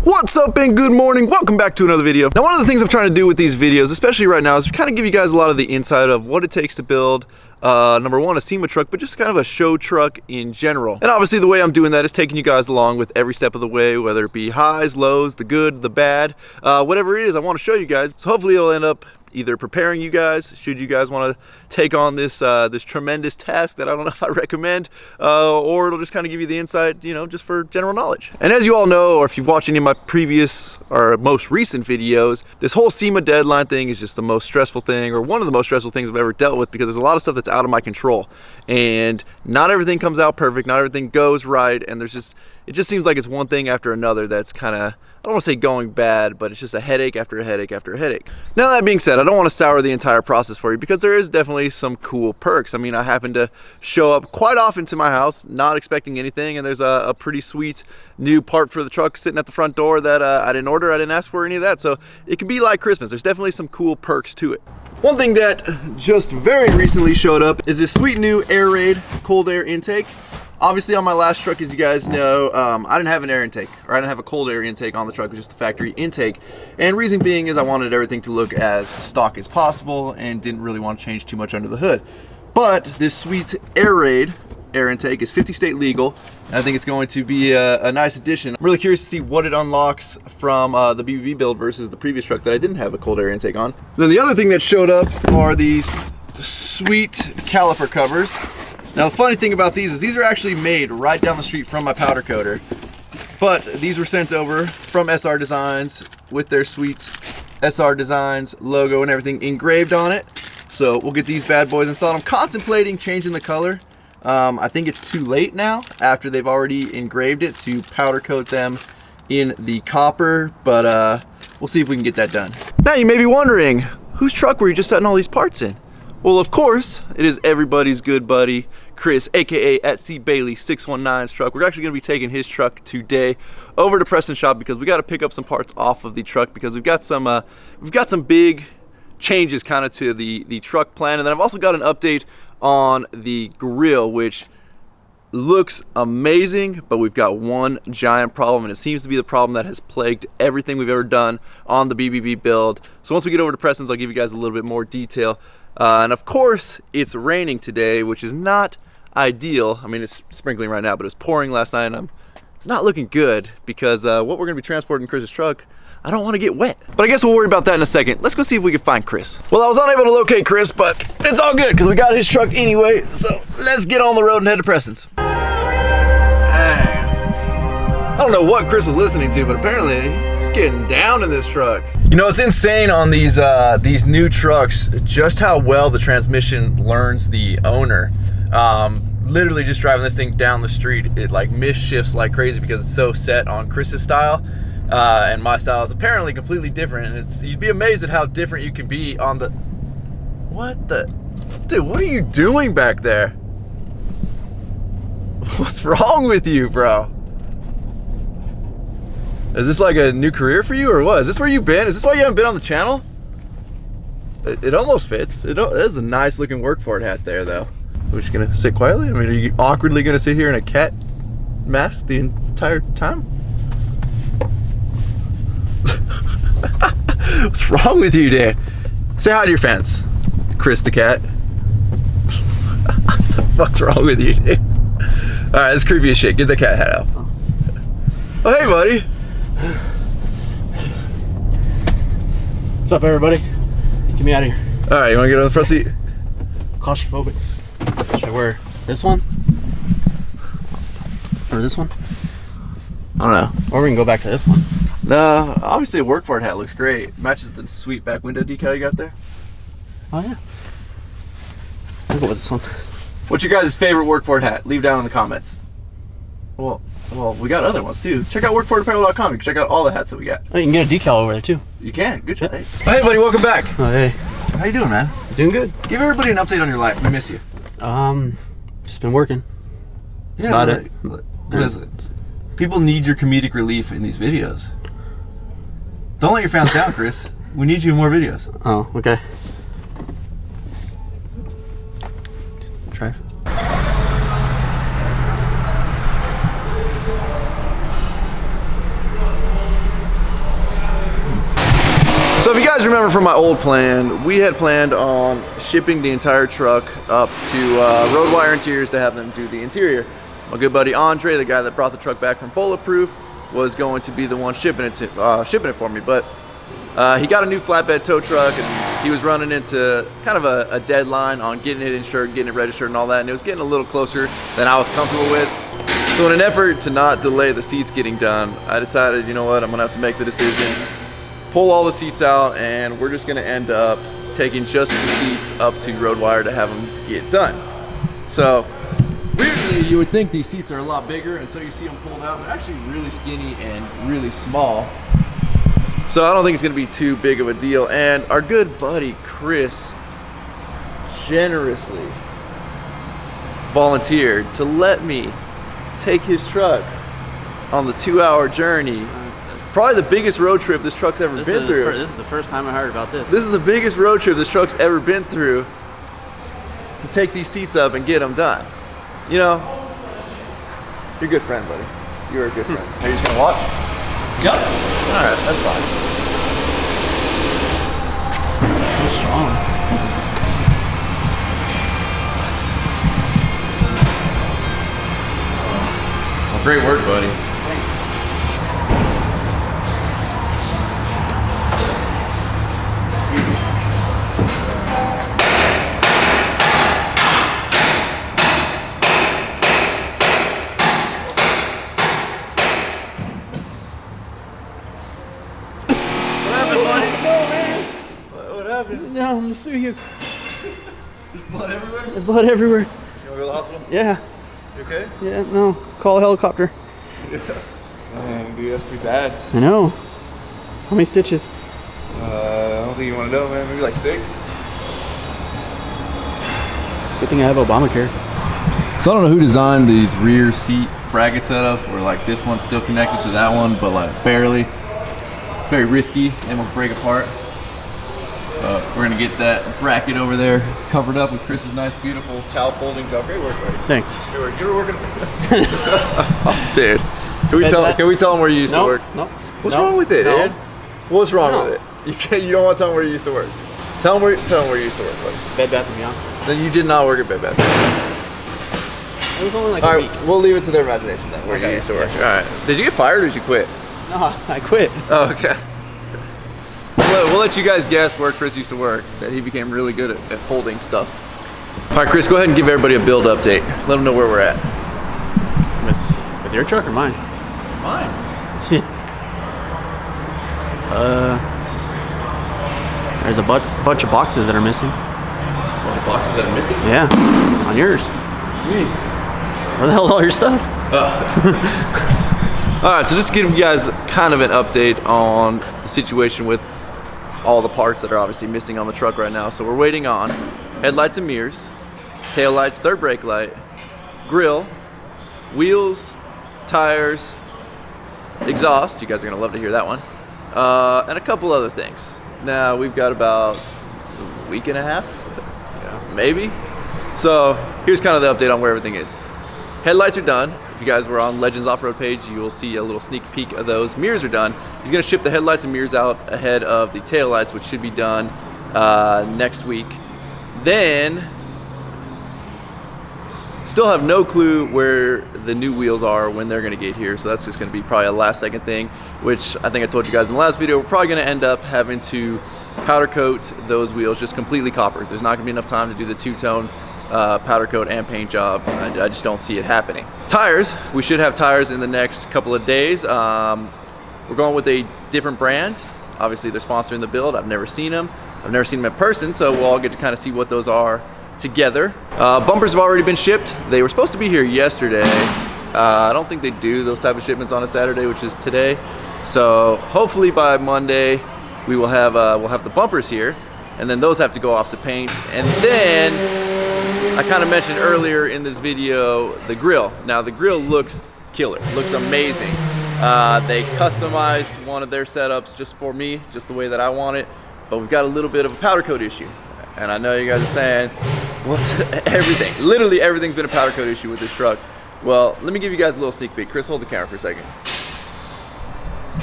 What's up and good morning, welcome back to another video. Now one of the things I'm trying to do with these videos, especially right now, is kind of give you guys a lot of the insight of what it takes to build number one, a SEMA truck, but just kind of a show truck in general. And obviously the way I'm doing that is taking you guys along with every step of the way, whether it be highs, lows, the good, the bad, whatever it is I want to show you guys. So hopefully it'll end up either preparing you guys, should you guys want to take on this this tremendous task that I don't know if I recommend, or it'll just kind of give you the insight, you know, just for general knowledge. And as you all know, or if you've watched any of my previous or most recent videos, this whole SEMA deadline thing is just the most stressful thing, or one of the most stressful things I've ever dealt with, because there's a lot of stuff that's out of my control, and not everything comes out perfect, not everything goes right, and it just seems like it's one thing after another that's kind of, I don't want to say going bad, but it's just a headache after a headache after a headache. Now that being said, I don't want to sour the entire process for you, because there is definitely some cool perks. I mean, I happen to show up quite often to my house, not expecting anything, and there's a pretty sweet new part for the truck sitting at the front door that I didn't order, I didn't ask for any of that, so it can be like Christmas. There's definitely some cool perks to it. One thing that just very recently showed up is this sweet new air raid cold air intake. Obviously on my last truck, as you guys know, I didn't have an air intake, or I didn't have a cold air intake on the truck. It was just the factory intake. And reason being is I wanted everything to look as stock as possible and didn't really want to change too much under the hood. But this sweet air raid air intake is 50 state legal, and I think it's going to be a nice addition. I'm really curious to see what it unlocks from the BBB build versus the previous truck that I didn't have a cold air intake on. Then the other thing that showed up are these sweet caliper covers. Now the funny thing about these is these are actually made right down the street from my powder coater, but these were sent over from SR Designs with their sweet SR Designs logo and everything engraved on it. So we'll get these bad boys installed. I'm contemplating changing the color. I think it's too late now after they've already engraved it to powder coat them in the copper, but we'll see if we can get that done. Now you may be wondering, whose truck were you just setting all these parts in? Well, of course, it is everybody's good buddy, Chris, aka at C Bailey 619's truck. We're actually gonna be taking his truck today over to Preston shop because we got to pick up some parts off of the truck, because we've got some big changes kind of to the truck plan. And then I've also got an update on the grill, which looks amazing, but we've got one giant problem, and it seems to be the problem that has plagued everything we've ever done on the BBB build. So once we get over to Preston's, I'll give you guys a little bit more detail. And of course, it's raining today, which is not ideal. I mean, it's sprinkling right now, but it was pouring last night, and it's not looking good, because what we're gonna be transporting in Chris's truck, I don't want to get wet. But I guess we'll worry about that in a second. Let's go see if we can find Chris. Well, I was unable to locate Chris, but it's all good because we got his truck anyway. So let's get on the road and head to Preston's. I don't know what Chris was listening to, but apparently he's getting down in this truck. You know, it's insane on these new trucks just how well the transmission learns the owner. Literally just driving this thing down the street, it like misshifts like crazy because it's so set on Chris's style. And my style is apparently completely different, and you'd be amazed at how different you can be on the... What the... Dude, what are you doing back there? What's wrong with you, bro? Is this like a new career for you, or what? Is this where you've been? Is this why you haven't been on the channel? It almost fits. It is a nice looking WORKFORIT hat there, though. We're just gonna sit quietly? I mean, are you awkwardly gonna sit here in a cat mask the entire time? What's wrong with you, dude? Say hi to your fans, Chris the cat. What the fuck's wrong with you, dude? All right, that's creepy as shit. Get the cat hat out. Oh, hey, buddy. What's up, everybody? Get me out of here. All right, you want to get on the front seat? Claustrophobic. Should I wear this one? Or this one? I don't know. Or we can go back to this one. No, obviously a WORKFORIT hat looks great. Matches the sweet back window decal you got there. Oh, yeah. I'll go with this one. What's your guys' favorite WORKFORIT hat? Leave down in the comments. Well, we got other ones too. Check out WORKFORITapparel.com. You can check out all the hats that we got. Oh, you can get a decal over there too. You can. Good job. Hey, buddy, welcome back. Oh, hey. How you doing, man? Doing good. Give everybody an update on your life. We miss you. Just been working. That's about it. Listen, people need your comedic relief in these videos. Don't let your fans down, Chris. We need you in more videos. Oh, okay. Try. if you guys remember from my old plan, we had planned on shipping the entire truck up to Road Wire Interiors to have them do the interior. My good buddy Andre, the guy that brought the truck back from Bulletproof, was going to be the one shipping it for me, but he got a new flatbed tow truck and he was running into kind of a deadline on getting it insured, getting it registered and all that, and it was getting a little closer than I was comfortable with. So in an effort to not delay the seats getting done, I decided, you know what, I'm gonna have to make the decision, pull all the seats out, and we're just gonna end up taking just the seats up to Road Wire to have them get done. So weirdly, you would think these seats are a lot bigger until you see them pulled out. They're actually really skinny and really small. So I don't think it's gonna be too big of a deal. And our good buddy Chris generously volunteered to let me take his truck on the 2-hour journey. Probably the biggest road trip this truck's ever been through. This is the first time I heard about this. This is the biggest road trip this truck's ever been through, to take these seats up and get them done. You know, you're a good friend, buddy. You're a good friend. Are you just gonna watch? Yep. All right, that's fine. So strong. Well, great work, buddy. Thanks. What happened? No, I'm gonna sue you. There's blood everywhere? There's blood everywhere. You wanna go to the hospital? Yeah. You okay? Yeah, no. Call a helicopter. Man, dude, that's pretty bad. I know. How many stitches? I don't think you wanna know, man. Maybe like 6? Good thing I have Obamacare. So I don't know who designed these rear seat bracket setups where like this one's still connected to that one, but like barely. It's very risky, they almost break apart. We're gonna get that bracket over there covered up with Chris's nice, beautiful towel folding job. Great work, buddy. Thanks. Good work. You were working. Oh, dude, can we tell him where you used to work? No. What's wrong with it, dude? What's wrong No. with it? You don't want to tell him where you used to work. Tell him where you used to work, buddy. Bed Bath & Beyond. Then you did not work at Bed Bath. It was only like All a right, week. we'll leave it to their imagination then. Where you used to work. All right. Did you get fired or did you quit? No, I quit. Oh, okay. We'll let you guys guess where Chris used to work. That he became really good at folding stuff. All right, Chris, go ahead and give everybody a build update. Let them know where we're at. With your truck or mine? Mine. There's a bunch of boxes that are missing. Bunch of boxes that are missing. Yeah, on yours. Where the hell is all your stuff? All right, so just to give you guys kind of an update on the situation with all the parts that are obviously missing on the truck right now. So we're waiting on headlights and mirrors, tail lights, third brake light, grill, wheels, tires, exhaust. You guys are gonna love to hear that one, and a couple other things. Now we've got about a week and a half, maybe. So here's kind of the update on where everything is. Headlights are done. If you guys were on Legends Off-Road page, you will see a little sneak peek of those. Mirrors are done. He's gonna ship the headlights and mirrors out ahead of the tail lights, which should be done next week. Then, still have no clue where the new wheels are, when they're gonna get here. So that's just gonna be probably a last second thing, which I think I told you guys in the last video, we're probably gonna end up having to powder coat those wheels just completely copper. There's not gonna be enough time to do the two-tone powder coat and paint job. I just don't see it happening. Tires, we should have tires in the next couple of days. We're going with a different brand. Obviously they're sponsoring the build. I've never seen them. I've never seen them in person, so we'll all get to kind of see what those are together. Bumpers have already been shipped. They were supposed to be here yesterday. I don't think they do those type of shipments on a Saturday, which is today. So hopefully by Monday we will have we'll have the bumpers here, and then those have to go off to paint. And then I kind of mentioned earlier in this video the grill. Now the grill looks killer, looks amazing. They customized one of their setups just for me, just the way that I want it, but we've got a little bit of a powder coat issue. And I know you guys are saying, what's everything? Literally everything's been a powder coat issue with this truck. Well, let me give you guys a little sneak peek. Chris, hold the camera for a second.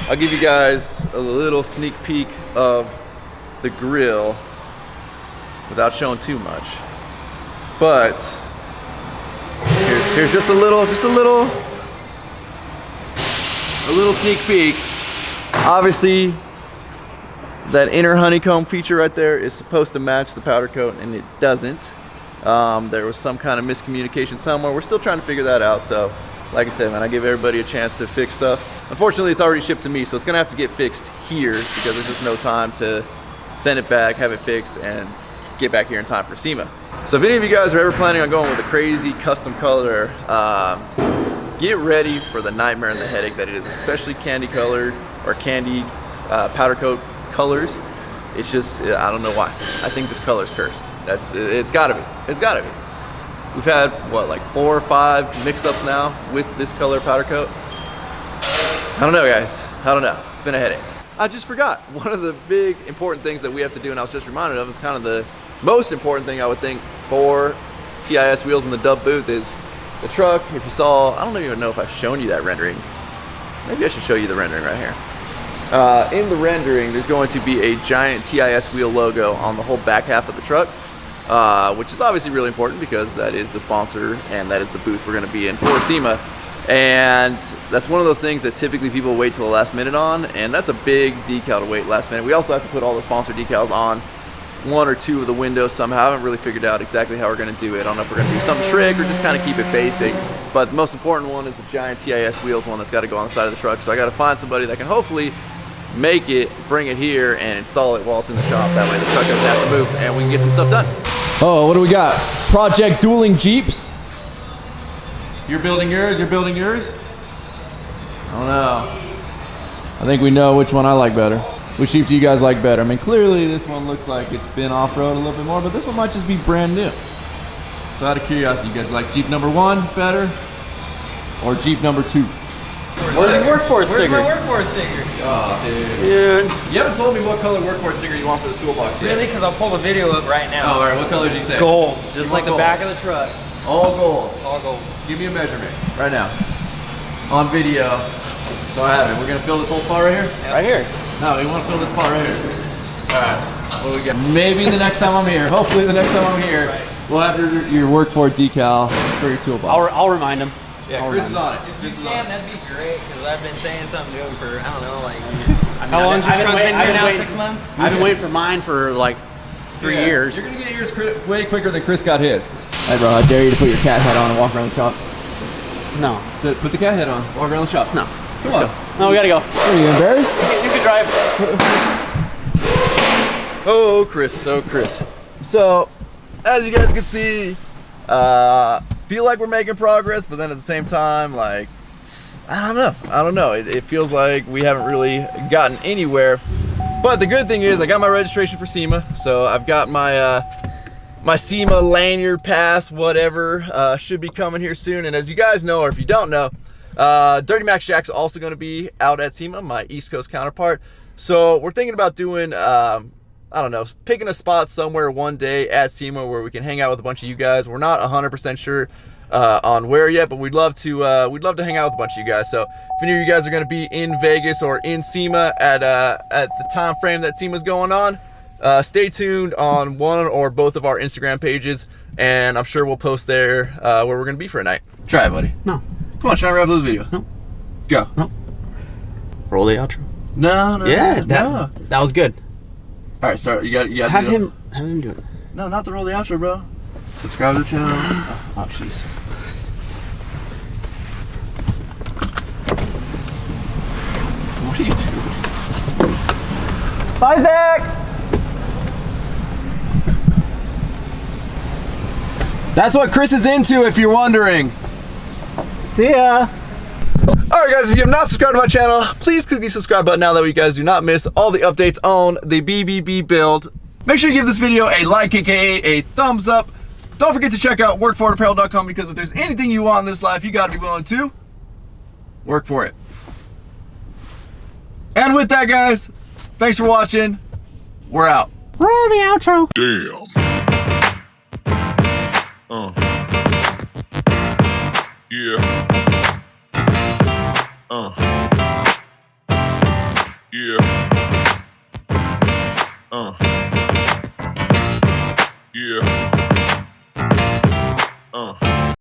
I'll give you guys a little sneak peek of the grill without showing too much. But here's just a little sneak peek. Obviously, that inner honeycomb feature right there is supposed to match the powder coat, and it doesn't. There was some kind of miscommunication somewhere. We're still trying to figure that out. So, like I said, man, I give everybody a chance to fix stuff. Unfortunately, it's already shipped to me, so it's gonna have to get fixed here because there's just no time to send it back, have it fixed, and get back here in time for SEMA. So if any of you guys are ever planning on going with a crazy custom color, get ready for the nightmare and the headache that it is, especially candy colored or candy powder coat colors. It's just, I don't know why. I think this color's cursed. It's gotta be. It's gotta be. We've had, what, like 4 or 5 mix-ups now with this color powder coat. I don't know, guys. I don't know. It's been a headache. I just forgot. One of the big important things that we have to do, and I was just reminded of, is kind of the most important thing I would think for TIS wheels in the dub booth is the truck. If you saw, I don't even know if I've shown you that rendering. Maybe I should show you the rendering right here. In the rendering, there's going to be a giant TIS wheel logo on the whole back half of the truck, which is obviously really important because that is the sponsor and that is the booth we're going to be in for SEMA. And that's one of those things that typically people wait till the last minute on, and that's a big decal to wait last minute. We also have to put all the sponsor decals on 1 or 2 of the windows somehow. I haven't really figured out exactly how we're going to do it. I don't know if we're going to do something trick or just kind of keep it basic. But the most important one is the giant TIS wheels one that's got to go on the side of the truck. So I got to find somebody that can hopefully make it, bring it here, and install it while it's in the shop. That way the truck doesn't have to move and we can get some stuff done. Oh, what do we got? Project Dueling Jeeps. You're building yours? You're building yours? I don't know. I think we know which one I like better. Which Jeep do you guys like better? I mean, clearly this one looks like it's been off-road a little bit more, but this one might just be brand new. So out of curiosity, you guys like Jeep number 1 better or Jeep number 2? Where's your WORKFORIT sticker? Where's my WORKFORIT sticker? Oh, Dude. You haven't told me what color WORKFORIT sticker you want for the toolbox yet. Really? Because I'll pull the video up right now. Oh, all right. What color did you say? Gold. Just You like want the gold? back of the truck. All gold. All gold. Give me a measurement right now on video. So I have it. We're gonna fill this whole spot right here. Yep. Right here. No, we want to fill this spot right here. All right. What do we got? Maybe the next time I'm here. Hopefully the next time I'm here, Right. we'll have your WORKFORIT decal for your toolbox. I'll remind him. Yeah, I'll Chris is remind on it. If Chris you is on can, it. that'd be great. Because I've been saying something to him for, I don't know, like... How long's your truck been here now? 6 months? I've been waiting for mine for like 3 Yeah, years. You're gonna get yours way quicker than Chris got his. Hey bro, I dare you to put your cat head on and walk around the shop. No. Put the cat head on, walk around the shop. No. Come on. No, we gotta go. Are you embarrassed? You can drive. Oh, Chris. Oh, Chris. So, as you guys can see, feel like we're making progress, but then at the same time, like, I don't know. It feels like we haven't really gotten anywhere. But the good thing is I got my registration for SEMA, so I've got my my SEMA lanyard pass, whatever, should be coming here soon. And as you guys know, or if you don't know, Dirty Max Jack's also going to be out at SEMA, my East Coast counterpart. So we're thinking about doing, I don't know, picking a spot somewhere one day at SEMA where we can hang out with a bunch of you guys. We're not 100% sure on where yet, but we'd love to hang out with a bunch of you guys. So if any of you guys are going to be in Vegas or in SEMA at the time frame that SEMA's going on, stay tuned on one or both of our Instagram pages, and I'm sure we'll post there where we're going to be for a night. Try it, buddy. No. Come on, try and wrap up the video. No. Go. No. Roll the outro. No. Yeah, no. that was good. All right, start. You got. Have him do it. No, not the roll the outro, bro. Subscribe to the channel. Oh, jeez. What are you doing? Bye, Zach. That's what Chris is into, if you're wondering. See ya. Alright guys, if you have not subscribed to my channel, please click the subscribe button now that way you guys do not miss all the updates on the BBB build. Make sure you give this video a like, aka a thumbs up. Don't forget to check out WORKFORITapparel.com, because if there's anything you want in this life, you gotta be willing to work for it. And with that guys, thanks for watching. We're out. Roll the outro. Damn. Yeah. Yeah.